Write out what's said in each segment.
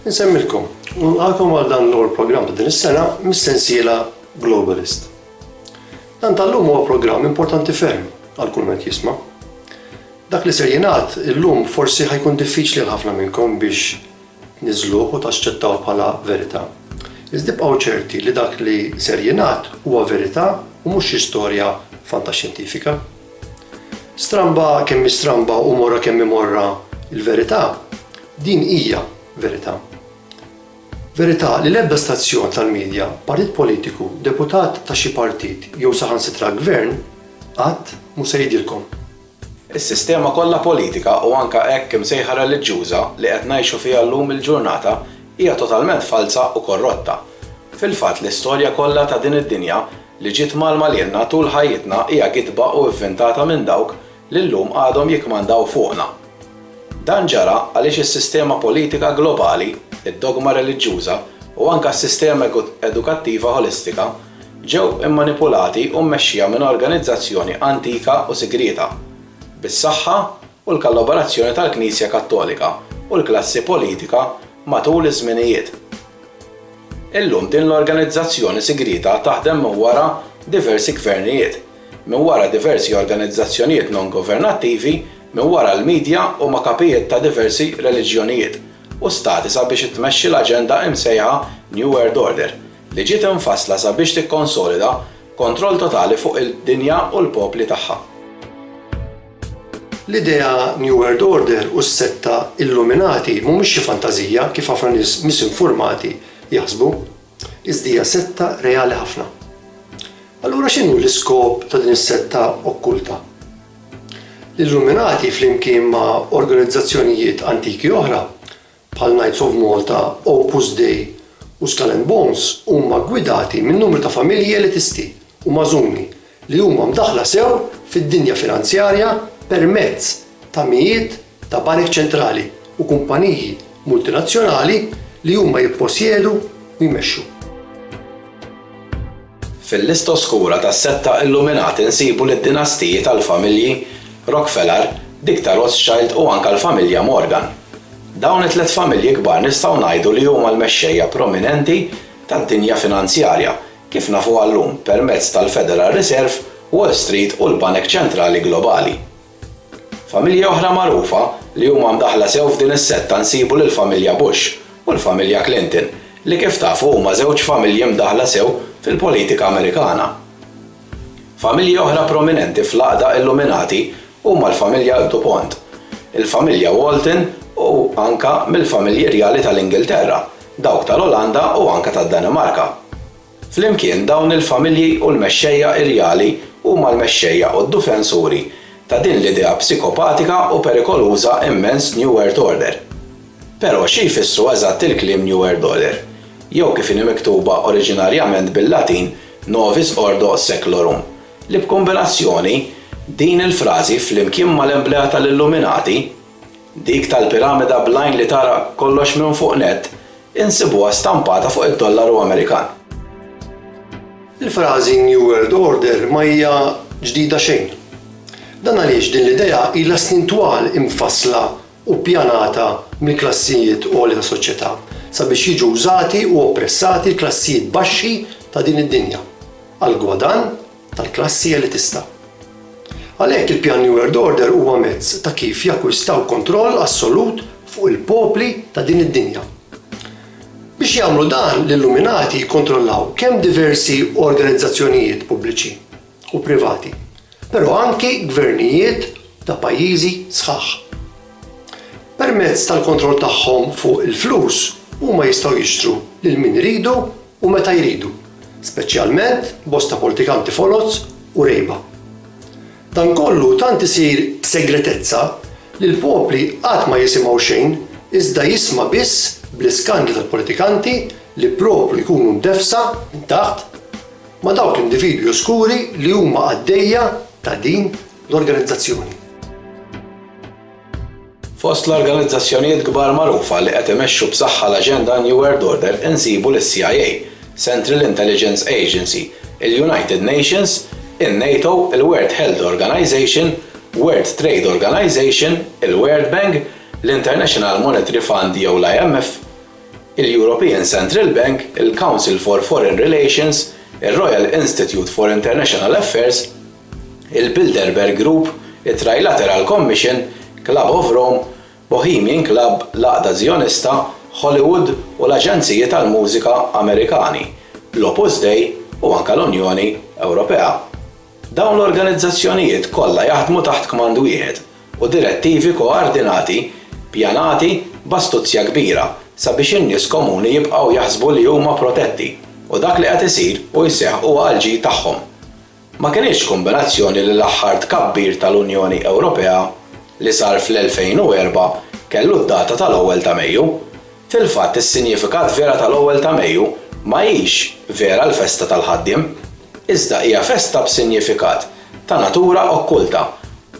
Insemmilkom, għalkom għal dan l-ewwel programm ta' din is-sena mis-sensiela Globalist. Dan tal-lum huwa programm importanti ferm għal kull wieħed jisma'. Dak li ser jingħad illum forsi ħajkun diffiċli għal ħafna minnkom biex niżluh u taċċettaw bħala verità. Iżda bqgħu ċerti li dak li ser jingħad huwa verità u mhux istorja fantaxxjentifika. Stramba kemm stramba u morra kemm morra il-verità, din hija verità. Verità li l-ebda stazzjon tal-medja, partit politiku, deputat ta' xi partit jew saħansitra gvern qatt mhu se jgħidilkom. Is-sistema kollha politika u anke hekk imsejħa reliġjuża li qed ngħixu fiha llum il-ġurnata hija totalment falsa u korrotta. Fil-fatt l-istorja kollha ta' din id-dinja li ġiet malmaljenna tul ħajjitna hija kitba u inventata minn dawk li llum għadhom jikkmandaw fuqna. Dan ġara għaliex is-sistema politika globali, id-dogma reliġjuża u anke s-sistema edukattiva holistika ġew immanipulati u mmexxija minn organizzazzjoni antika u segreta, bis-saħħa u l-kollaborazzjoni tal-Knisja Kattolika u l-klassi politika matul iż-żminijiet. Illum din l-organizzazzjoni segreta taħdem minn wara diversi gvernijiet, minn wara diversi organizzazzjonijiet non-governattivi, minn wara l-medja u ma' kapijiet ta' diversi reliġjonijiet u stati sabiex tmexxi l-aġenda imsejħa New World Order li ġiet infassla sabiex tikkonsolida kontroll totali fuq id-dinja u l-popli tagħha. L-idea New World Order u s-setta Illuminati mhumiex xi fantażija kif ħafna nies misinformati jaħsbu, iżda hija setta reali ħafna. Allura x'inhu l-iskop ta' din is-setta okkulta? L-Illuminati flimkien ma' organizzazzjonijiet antiki oħra bħal Knights of Malta, Opus Dei u Skull and Bones huma gwidati minn numru ta' familji elitisti u mażuni li huma mdaħla sew fid-dinja finanzjarja permezz ta' mijiet ta' banek ċentrali u kumpaniji multinazzjonali li huma jipposjedu u jmexxu. Fil-lista oskura tas-setta Illuminati nsibu lid-dinastiji tal-familji Rockefeller, dik ta' Rothschild u anke l-familja Morgan. Dawn it-tliet familji kbar nistgħu ngħidu li huma l-mexxejja prominenti tad-dinja finanzjarja kif nafu llum permezz tal-Federal Reserve, Wall Street u l-Banek Ċentrali Globali. Familji oħra magħrufa li huma mdaħla sew f'din is-setta nsibu lill-familja Bush u l-familja Clinton li kif tafu huma żewġ familji mdaħla sew fil-politika Amerikana. Familji oħra prominenti fl-għaqda Illuminati huma l-familja DuPont, il-familja Walton u anke mill-familji rjali tal-Ingilterra, dawk tal-Olanda u anke tad-Danimarka. Flimkien dawn il-familji u l-mexxejja rjali huma l-mexxejja u d-difensuri ta' din l-idea psikopatika u perikoluża immens New World Order. Però xi jfissru eżatt il-kliem New World Order? Jew kif inhi miktuba oriġinarjament bil-Latin Novus Ordo Seclorum, li b'kombinazzjoni din il-frażi flimkien mal-emblea tal-Illuminati, dik tal-piramida blajn li tara kollox minn fuq net, insibuha stampata fuq id-dollaru Amerikan. Il-frażi New World Order ma hija ġdida xejn. Dan għaliex din l-idea ilha snin twal infassla u ppjanata mill-klassijiet għolja ta' soċjetà sabiex jiġu użati u oppressati l-klassijiet baxxi ta' din id-dinja għal gwadan tal-klassi elitista. Għalhekk il-pjan New World Order huwa mezz ta' kif jakkwistaw kontroll assolut fuq il-popli ta' din id-dinja. Biex jagħmlu dan l-Illuminati jikkontrollaw kemm diversi organizzazzjonijiet pubbliċi u privati, però anki gvernijiet ta' pajjiżi sħaħ. Permezz tal-kontroll tagħhom fuq il-flus huma jistgħu jixtru lil min iridu u meta jridu, speċjalment bosta politikanti folozz u rejba. Dan kollu tant isir b'segretezza li l-popli qatt ma jisimgħu xejn iżda jisma' biss bl-iskandli tal-politikanti li proprju jkunu mdefsa minn taħt ma' dawk l-individwi oskuri li huma għaddejja ta' din l-organizzazzjoni. Fost l-organizzazzjonijiet kbar magħrufa li qed imexxu b'saħħa l-aġenda New World Order insibu l-CIA, Central Intelligence Agency, il-United Nations, il-NATO, il-World Health Organization, World Trade Organization, il-World Bank, l-International Monetary Fund jew l-IMF, il-European Central Bank, il-Council for Foreign Relations, il-Royal Institute for International Affairs, il-Bilderberg Group, il-Trilateral Commission, Club of Rome, Bohemian Club, l-Aqda Zjonista, Hollywood u l-Aġenziji tal-Mużika Amerikani, l-Opus Dei u anke l-Unjoni Ewropea. Dawn l-organizzazzjonijiet kollha jaħdmu taħt kmand wieħed u direttivi koordinati, pjanati b'astuzzja kbira sabiex in-nies komuni jibqgħu jaħsbu li huma protetti u dak li qed isir u jseħħ huwa għal-ġid tagħhom. Ma kienx kombinazzjoni li l-aħħar tkabbir tal-Unjoni Ewropea li sar fl-2004 kellu d-data tal-ewwel ta' Mejju. Fil-fatt is-sinifikat vera tal-ewwel ta' Mejju ma hix vera l-festa tal-ħaddiem, iżda hija festa b'sinifikat ta' natura okkulta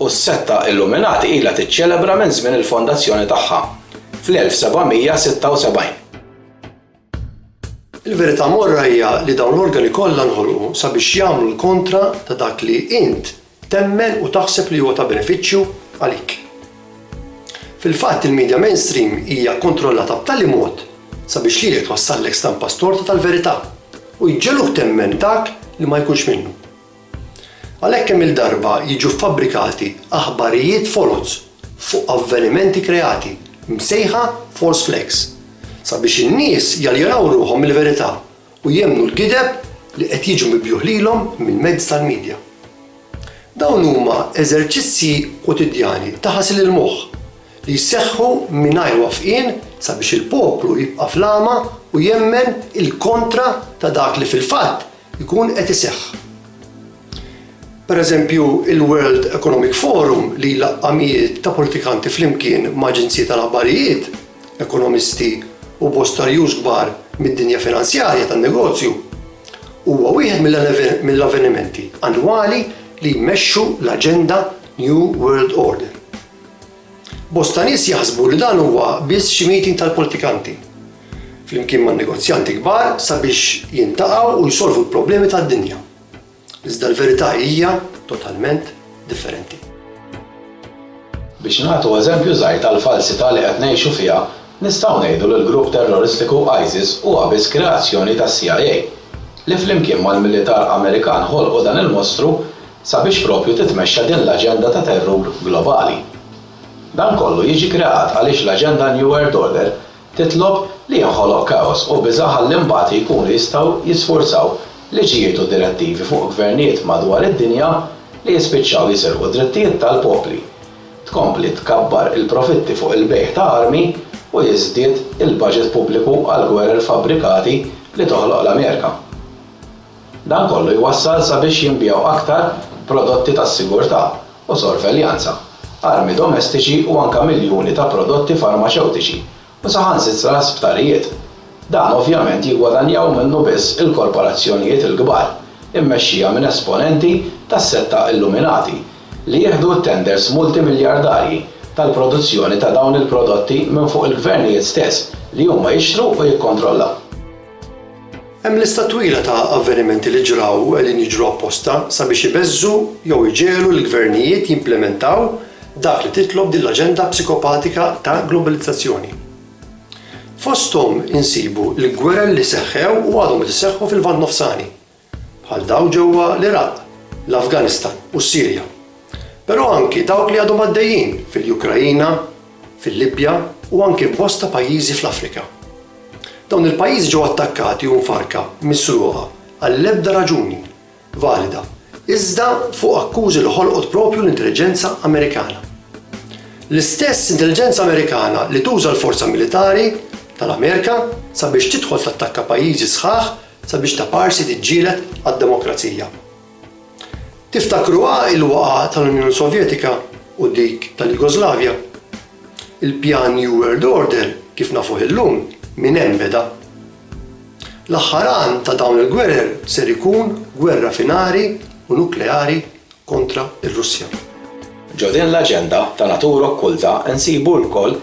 u s-setta Illuminati ilha tiċċelebra minn żmien il-fondazzjoni tagħha fl-1776. Il-verità morra hija li dawn l-organi kollha nħolqu sabiex jagħmlu l-kontra ta' dak li int temmen u taħseb li huwa ta' benefiċċju għalik. Fil-fatt il-medja mainstream hija kontrollata b'tali mod sabiex lilek twassallek stampa storta tal-verità u jġeluk temmen dak li ma jkunx minnu. Għalhekk hemm il-darba jiġu fabbrikati aħbarijiet folots fuq avvenimenti kreati msejħa false flags sabiex in-nies jaljaraw ruħhom mill-verità u jemmnu l-gideb li qed jiġu mibjuħ lilhom mill-mezz tal-midja. Dawn huma eżerċizzji quotidiani ta' ħasil il-moħħ li jseħħu mingħajr wafqien sabiex il-poplu jibqa' flama u jemmen il-kontra ta' dak li fil-fatt ikun qed iseħħ. Pereżempju, il-World Economic Forum li laqqamijiet ta' politikanti flimkien ma' aġenziji tal-aħbarijiet, ekonomisti u bosta rjuż kbar mid-dinja finanzjarja tan-negozju huwa wieħed mill-avvenimenti annwali li jmexxu l-aġenda New World Order. Bosta nies jaħsbu li dan huwa biss xi meeting tal-politikanti flimkien man negozjanti kbar sabiex jintaqgħu u jsolvu l-problemi tad-dinja. Iżda l-verità hija totalment differenti. Biex nagħtu eżempju żgħir tal-falsità li qed ngħixu fiha, nistgħu ngħidu li l-grupp terroristiku ISIS huwa biss kreazzjoni tas-CIA li flimkien mal-militar Amerikan ħolqu dan il-mostru sabiex propju titmexxa din l-aġenda ta' terrur globali. Dan kollu jiġi kreat għaliex l-aġenda New World Order titlob li jinħoloq kaos u biża' li mbagħad jkunu jistgħu jisforzaw liġijiet u direttivi fuq gvernijiet madwar id-dinja li jispiċċaw jisirqu drittijiet tal-popli, tkompli tkabbar il-profitti fuq il-bejħ ta' armi u jiżdied il-budget pubbliku għal gwerer fabbrikati li toħloq l-Amerika. Dan kollu jwassal sabiex jinbjaw aktar prodotti tas-sigurtà u sorveljanza, armi domestiċi u anke miljuni ta' prodotti farmaceutiċi u saħansitra sptarijiet. Dan ovvjament jigwadanjaw minnu biss il-korporazzjonijiet il-kbar, immexxija minn esponenti tas-setta Illuminati li jieħdu tenders multimiljardarji tal-produzzjoni ta' dawn il-prodotti minn fuq il-gvernijiet stess li huma jixtru u jikkontrollaw. Hemm lista twila ta' avvenimenti li ġraw u qegħdin jiġru apposta sabiex ibeżżu jew iġiegħlu l-gvernijiet jimplementaw dak li titlob din l-aġenda psikopatika ta' globalizzazzjoni. Fosthom insibu l-gwerer li seħħew u għadhom qed iseħħu fil-Lvant Nofsani, bħal dawn ġewwa l-Iraq, l-Afganistan u s-Sirja. Però anki dawk li għadhom għaddejjin fil-Ukrajina, fil-Libja u anke bosta pajjiżi fl-Afrika. Dawn il-pajjiżi ġew attakkati u mfarka misruqa għall-ebda raġuni valida, iżda fuq akkużi li ħolqot propju l-intelligenza Amerikana. L-istess intelligenza Amerikana li tuża l-forza militari tal-Amerika sabiex tidħol tattakka pajjiżi sħaħ sabiex ta' parsi tiġġieled għad-demokrazija. Tiftakruha il-waqgħa tal-Unjoni Sovjetika u dik tal-Jugoslavja. Il-pjan New World Order kif nafuh illum minn hemm beda. L-aħħar ta' dawn il-gwerer ser ikun gwerra finari u nukleari kontra ir-Russja. Ġo din l-aġenda ta' natura okkulta insibu wkoll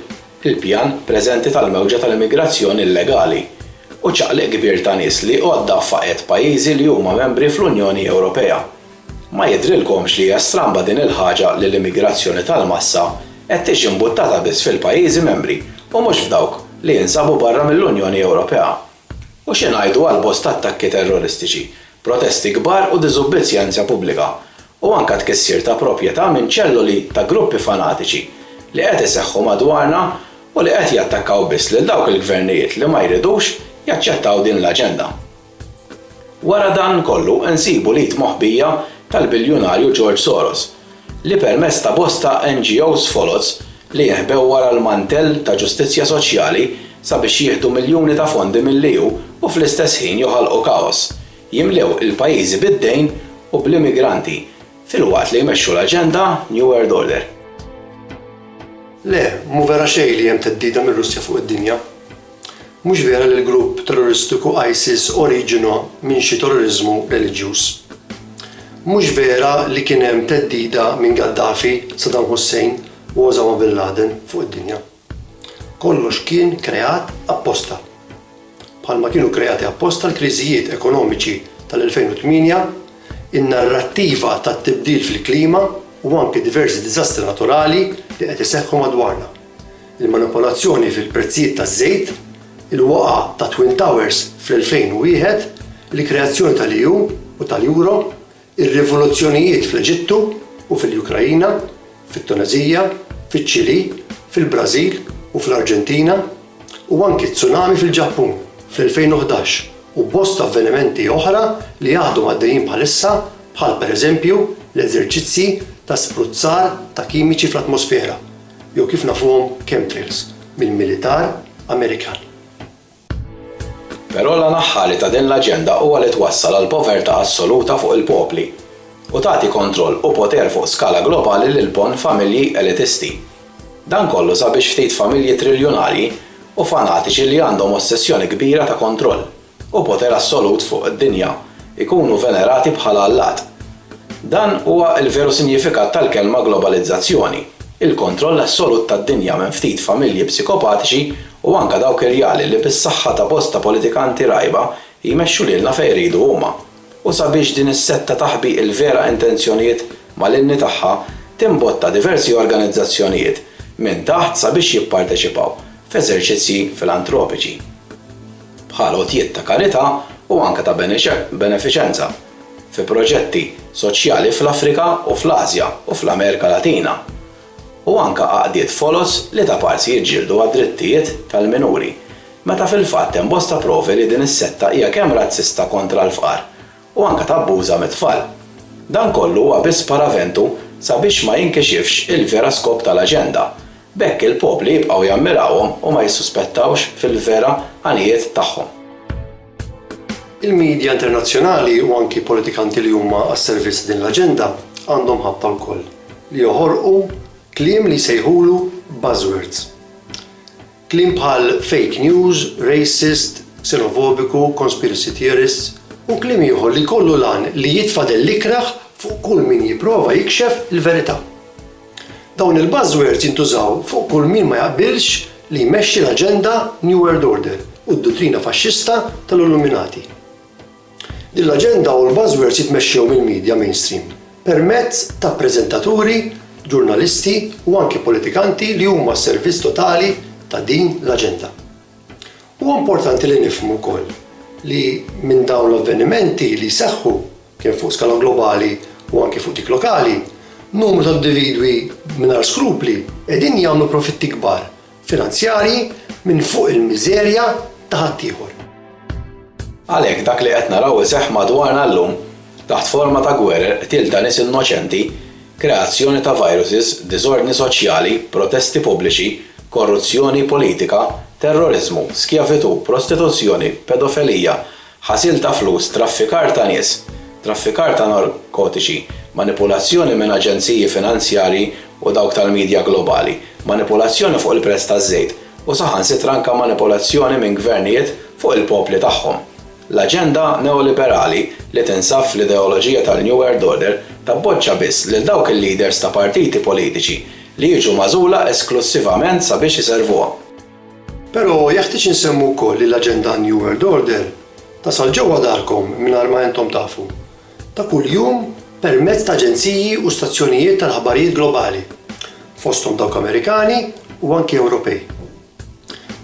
il-pjan preżenti tal-mewġa tal-immigrazzjoni illegali u ċaqliq kbir ta' nies li għodda faqet pajjiżi li huma membri fl-Unjoni Ewropea. Ma jidrilkomx li hija stramba din il-ħaġa li l-immigrazzjoni tal-massa qed tiġi mbuttata biss fil-pajjiżi membri u mhux f'dawk li jinsabu barra mill-Unjoni Ewropea. U x'ingħidu għal bosta attakki terroristiċi, protesti kbar u diżubbizzjanza pubblika, u anke tkissir ta' proprjetà minn ċelluli ta' gruppi fanatiċi li qed iseħħu madwarna u li qed jattakkaw biss lil dawk il-gvernijiet li ma jridux jaċċettaw din l-aġenda. Wara dan kollu insibu lit moħbija tal-biljunarju George Soros li permezz ta' bosta NGOs folots li jeħbew wara l-mantell ta' ġustizzja soċjali sabiex jieħdu miljuni ta' fondi mill-liju u fl-istess ħin joħolqu kaos, jimlew il-pajjiżi bid-dejn u bl-immigranti fil-waqt li jmexxu l-aġenda New World Order. Le, mu vera xejn li hemm teddida mir-Russja fuq id-dinja. Mhux vera li l-grupp terroristiku ISIS oriġinu minn xi terrorizmu reliġjuż. Mhux vera li kien hemm teddida minn Gaddafi, Saddam Hussein u Osama bin Laden fuq id-dinja. Kollox kien kreat apposta. Bħalma kienu kreati apposta l-kriżijiet ekonomiċi tal-2008, in-narrattiva tat-tibdil fil-klima u anke diversi diżastri naturali li qed iseħħu madwarna. Il-manipolazzjoni fil-prezzijiet taż-żejt, il-waqa ta' Twin Towers fl-2001, il-kreazzjoni tal-EU u tal-Euro, ir-rivoluzzjonijiet fl-Eġittu u fil-Ukrajina, fit-Tunezija, fiċ-Ċili, fil-Brażil u fl-Arġentina u anke tsunami fil-Ġappun fl-2011 u bosta avvenimenti oħra li għadhom għaddejjin bħalissa bħal pereżempju l-eżerċizzi ta' spruzzar ta' kimiċi fl-atmosfera jew kif nafuhom chemtrails mill-militar Amerikan. Però l-anaħħali ta' din l-aġenda huwa li twassal għal povertà assoluta fuq il-popli u tagħti kontroll u poter fuq skala globali lil pon familji elitisti. Dan kollu sabiex ftit familji triljonari u fanatiċi li għandhom ossessjoni kbira ta' kontroll u poter assolut fuq id-dinja ikunu venerati bħala allat. Dan huwa l-veru sinifikat tal-kelma globalizzazzjoni, il-kontroll assolut tad-dinja minn ftit familji psikopatiċi u anke dawk irjali li bis-saħħa ta' bosta politikanti rajba jmexxu lilna fejn jridu huma. U sabiex din is-setta taħbi il-vera intenzjonijiet mal-inni tagħha timbotta diversi organizzazzjonijiet minn taħt sabiex jipparteċipaw f'eżerċizzji filantropiċi. Bħal għotjiet ta' karità u anke ta' benefiċenza fi proġetti soċjali fl-Afrika u fl-Asja u fl-Amerika Latina. U anke għaqdiet folos li ta' parsi jiġġieldu għad-drittijiet tal-minuri, meta fil-fatt hemm bosta provi li din is-setta hija kemm razzista kontra l-fqar u anke tabbuża mit-tfal. Dan kollu huwa biss paraventu sabiex ma jinkixifx il-vera skop tal-aġenda. Bekk il-popli jibqgħu jammirawhom u ma jissuspettawx fil-vera għanijiet tagħhom. Il-medja internazzjonali u anki politikanti li huma għas-servizz din l-aġenda għandhom ħabta wkoll li joħorqu kliem li sejħulu buzzwords. Kliem bħal fake news, racist, xenofobiku, conspiracy theorists u kliem ieħor li kollu lan li jitfadel l-ikraħ fuq kull min jipprova jikxef il-verità. Dawn il-buzzwords jintużaw fuq kull min ma jaqbilx li jmexxi l-aġenda New World Order u d-dottrina faxxista tal-Illuminati. Din l-aġenda u l-buzzwords jitmexxew mill-medja mainstream permezz ta' preżentaturi, ġurnalisti u anke politikanti li huma s-servizz totali ta' din l-aġenda. Huwa importanti li nifhmu wkoll li minn dawn l-avvenimenti li seħħu kien fuq skala globali u anke fuq dik lokali, numru ta' individwi mingħajr skrupli qegħdin jagħmlu profitti kbar finanzjarji minn fuq il-miżerja ta' ħaddieħor. Għalhekk dak li qed naraw iseħħ madwarna llum taħt forma ta' gwerer qtil ta' nies innoċenti, kreazzjoni ta' viruses, diżordni soċjali, protesti pubbliċi, korruzzjoni politika, terrorizmu, skjavitu, prostituzzjoni, pedofilija, ħasil ta' flus, traffikar ta' nies, traffikar ta' narkotiċi, manipulazzjoni minn aġenziji finanzjarji u dawk tal-medja globali, manipulazzjoni fuq il-prezz taż-żejt u saħansitra anke manipolazzjoni minn gvernijiet fuq il-popli tagħhom. L-aġenda neoliberali li tinsab fl-ideoloġija tal-New World Order tabboġġa biss lil dawk il-leaders ta' partiti politiċi li jiġu magħżula esklusivament sabiex iservuha. Però jeħtieġ insemmu wkoll li l-aġenda New World Order tasal ġewwa darkom mingħajr ma intom tafu. Ta' kuljum permezz ta' aġenziji u stazzjonijiet tal-ħabarijiet globali, fosthom dawk Amerikani u anke Ewropej.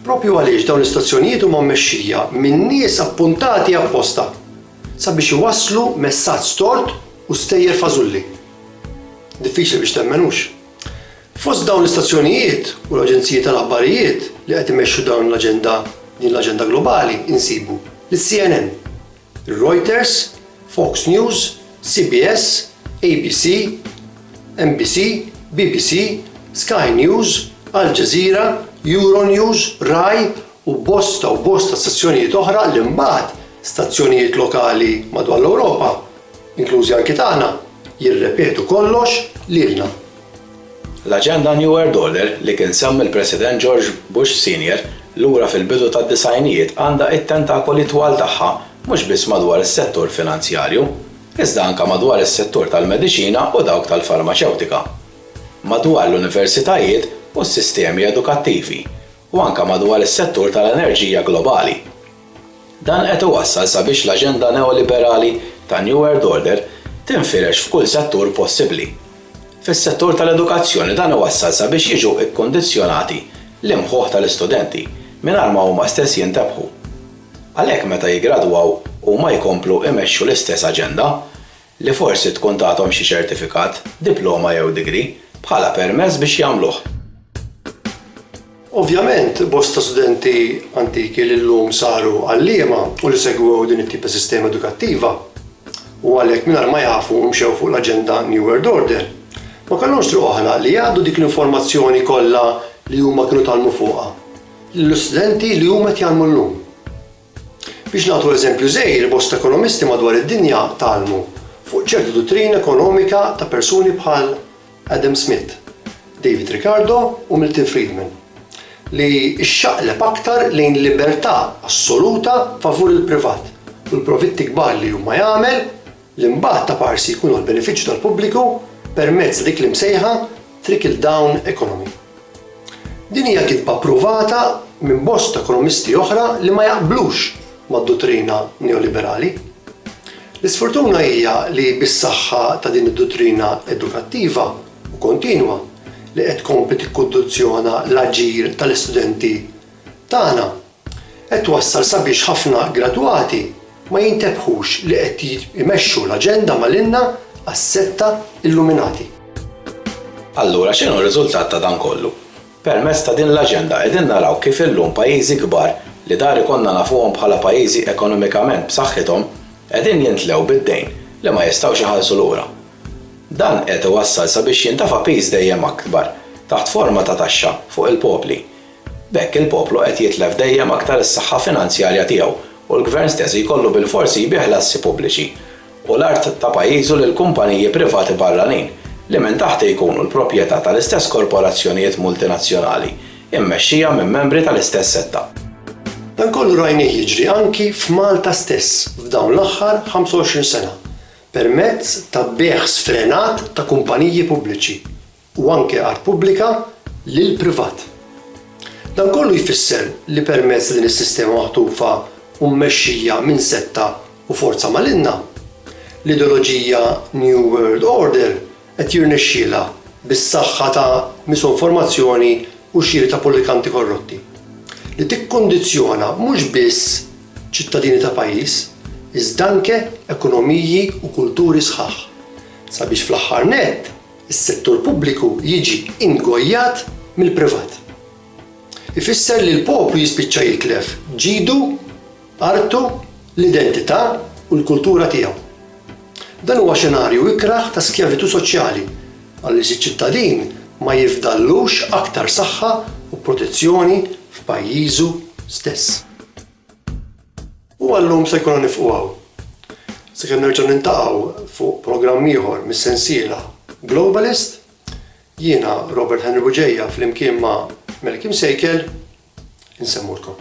Propju għaliex dawn l-istazzjonijiet huma mmexxija minn nies appuntati apposta sabiex iwasslu messaġġ stort u stejjer fażulli. Diffiċli biex temmenux. Fost dawn l-istazzjonijiet u l-aġenziji tal-aħbarijiet li qed imexxu din l-aġenda globali insibu l-CNN, Reuters, Fox News, CBS, ABC, NBC, BBC, Sky News, Al Jazeera, Euronews, Rai u bosta stazzjonijiet oħra li mbagħad stazzjonijiet lokali madwar l-Ewropa, inklużi anke tagħna, jirrepetu kollox lilna. L-aġenda New World Order li kien semmi l-President George Bush Sr. lura fil-bidu tad-disajnijiet għandha it-tentakoli twal tagħha mhux biss madwar is-settur finanzjarju, iżda anke madwar is-settur tal-mediċina u dawk tal-farmaceutika, madwar l-universitajiet u s-sistemi edukattivi u anke madwar is-settur tal-enerġija globali. Dan qed iwassal sabiex l-aġenda neoliberali ta' New World Order tinfirex f'kull settur possibbli. Fis-settur tal-edukazzjoni dan iwassal sabiex jiġu kkondizzjonati l-imħuħ tal-istudenti mingħajr ma huma stess jintebħu. Għalhekk meta jiggradwaw huma jkomplu imexxu l-istess aġenda li forsi tkun tagħhom xi ċertifikat, diploma jew degree bħala permess biex jagħmluh. Ovvjament, bosta studenti antiki li llum saru għalliema u li segwew din it-tip ta' sistema edukattiva u għalhekk mingħajr ma jafu mxew fuq l-aġenda New World Order. Ma kellhomx triq oħra li jgħaddu dik l-informazzjoni kollha li huma kienu tagħmlu fuqha lill-istudenti li huma qed jagħmlu llum. Biex nagħtu eżempju żgħir, bosta ekonomisti madwar id-dinja tgħallmu fuq ċertu dottrina ekonomika ta' persuni bħal Adam Smith, David Ricardo u Milton Friedman li xxaqleb aktar lejn libertà assoluta favur il-privat u l-profitti kbar li huma jagħmel li mbagħad ta' parsi jkunu l-benefiċċju tal-pubbliku permezz dik li msejħa trickle-down economy. Din hija kitba approvata minn bosta ekonomisti oħra li ma jaqblux mad-dottrina neoliberali. L-isfortuna hija li bis-saħħa ta' din id-dottrina edukattiva u kontinwa li qed tkompli tikkondizzjona l-aġir tal-istudenti tagħna qed twassal sabiex ħafna gradwati ma jintebħux li qed jmexxu l-aġenda malinna għas-setta illuminati. Allura x'inhu r-riżultat ta' dan kollu? Permezz ta' din l-aġenda qegħdin naraw kif illum pajjiżi kbar li dar ikonna nafuhom bħala pajjiżi ekonomikament b'saħħithom qegħdin jintlew bid-dejn li ma jistgħux iħallsu lura. Dan qed iwassal sabiex jintafa' piż dejjem akbar taħt forma ta' taxxa fuq il-popli. B'hekk il-poplu qed jitlef dejjem aktar is-saħħa finanzjarja tiegħu u l-gvern stess jkollu bil-forsi jbieħ l-assi pubbliċi u l-art ta' pajjiżu lil kumpaniji privati barranin li minn taħt jkunu l-proprjetà tal-istess korporazzjonijiet multinazzjonali immexxija minn membri tal-istess setta. Dan kollu rajni jiġri anki f'Malta stess f'dawn l-aħħar 25 sena permezz ta' beħ sfrenat ta' kumpaniji pubbliċi u anke art pubblika lil privat. Dan kollu jfisser li permezz din is-sistema maħtufa u mmexxija minn setta u forza malinna l-ideoloġija New World Order qed jirnexxiela bis-saħħa ta' misinformazzjoni u xiri ta' politikanti korrotti li tikkondizzjona mhux biss ċittadini ta' pajjiż iżda anke ekonomiji u kulturi sħaħ sabiex fl-aħħar nett is-settur pubbliku jiġi ingojjat mill-privat. Ifisser li l-poplu jispiċċa jitlef ġidu, artu, l-identità u l-kultura tiegħu. Dan huwa xenarju ikraħ ta' skjavitu soċjali għalli ċittadin ma jifdallux aktar saħħa u protezzjoni f'pajjiżu stess. U għallum se jkunu nifquaw. Sakemm nerġgħu nintaqgħu fuq programm ieħor mis-sensiela Globalist, jiena Robert Henry Buġejja flimkien ma' Malcolm Sejkel insemmulkom.